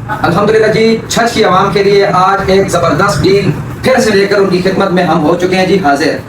अल्हम्दुलिल्लाह जी, छठ की आवाम के लिए आज एक ज़बरदस्त डील फिर से लेकर उनकी खिदमत में हम हो चुके हैं जी हाजिर।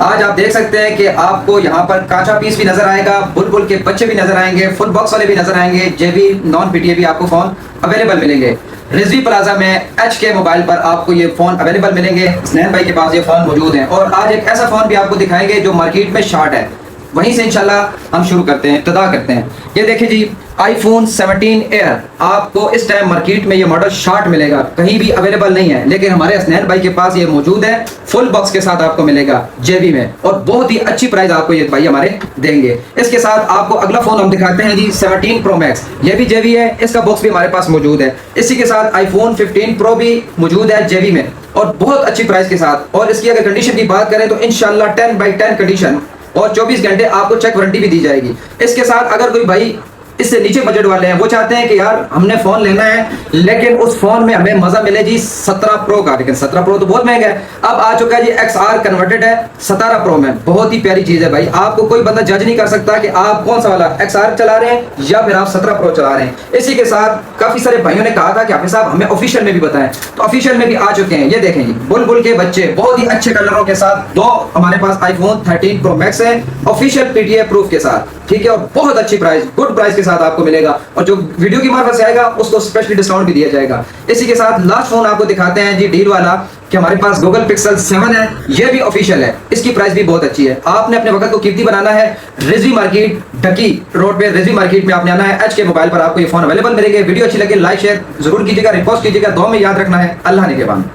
आज आप देख सकते हैं कि आपको यहाँ पर काचा पीस भी नजर आएगा, बुलबुल के बच्चे भी नजर आएंगे, फुल बॉक्स वाले भी नजर आएंगे, जेबी नॉन पीटीए भी आपको फोन अवेलेबल मिलेंगे। रिजवी प्लाजा में एच के मोबाइल पर आपको ये फोन अवेलेबल मिलेंगे। स्नैन भाई के पास ये फोन मौजूद है और आज एक ऐसा फोन भी आपको दिखाएंगे जो मार्केट में शॉर्ट है। वहीं से इंशाल्लाह हम शुरू करते हैं, इब्तिदा करते हैं। ये देखिए जी, आईफोन 17 एयर आपको इस टाइम मार्केट में ये मॉडल शॉर्ट मिलेगा, कहीं भी अवेलेबल नहीं है, लेकिन हमारे हसनैन भाई के पास ये मौजूद है। फुल बॉक्स के साथ आपको मिलेगा जेबी में और बहुत ही अच्छी प्राइस आपको ये भाई हमारे देंगे। इसके साथ आपको अगला फोन हम दिखाते हैं जी 17 प्रो मैक्स। ये भी जेबी है, इसका बॉक्स भी हमारे पास मौजूद है। इसी के साथ आईफोन 15 प्रो भी मौजूद है जेबी में और बहुत अच्छी प्राइस के साथ। और इसकी अगर कंडीशन की बात करें तो इंशाल्लाह 10/10 कंडीशन और 24 घंटे आपको चेक वारंटी भी दी जाएगी। इसके साथ अगर कोई भाई इससे नीचे बजट वाले हैं, वो चाहते हैं कि यार हमने फोन लेना है लेकिन उस फोन में हमें मजा मिले जी 17 प्रो का, लेकिन 17 प्रो तो बहुत महंगा है। अब आ चुका है जी XR कन्वर्टेड है 17 प्रो में, बहुत ही प्यारी चीज है भाई। आपको कोई बंदा जज नहीं कर सकता कि आप कौन सा वाला XR चला रहे हैं या फिर आप 17 प्रो चला रहे हैं। इसी के साथ काफी सारे भाइयों ने कहा था कि हाफिज साहब हमें ऑफिशियल में भी बताएं, तो ऑफिशियल में भी आ चुके हैं। ये देखें जी, बुलबुल के बच्चे बहुत ही अच्छे कलरों के साथ दो हमारे पास आईफोन 13 प्रो मैक्स है ऑफिशियल पीटीए प्रूफ के साथ, ठीक है, और बहुत अच्छी प्राइस, गुड प्राइस के साथ आपको मिलेगा। और जो वीडियो की मार्फत से आएगा उसको स्पेशली डिस्काउंट भी दिया जाएगा। इसी के साथ लास्ट फोन आपको दिखाते हैं जी डील वाला, कि हमारे पास गूगल पिक्सल 7 है, ये भी ऑफिशियल है, इसकी प्राइस भी बहुत अच्छी है। आपने अपने वक्त को कीमती बनाना है, रिजवी मार्केट ढकी रोड पे रिजवी मार्केट में आपने आना है। एच के मोबाइल पर आपको ये फोन अवेलेबल मिलेंगे। वीडियो अच्छी लगे लाइक शेयर जरूर कीजिएगा, रिपोस्ट कीजिएगा, दुआ में याद रखना है। अल्लाह ने के बाद।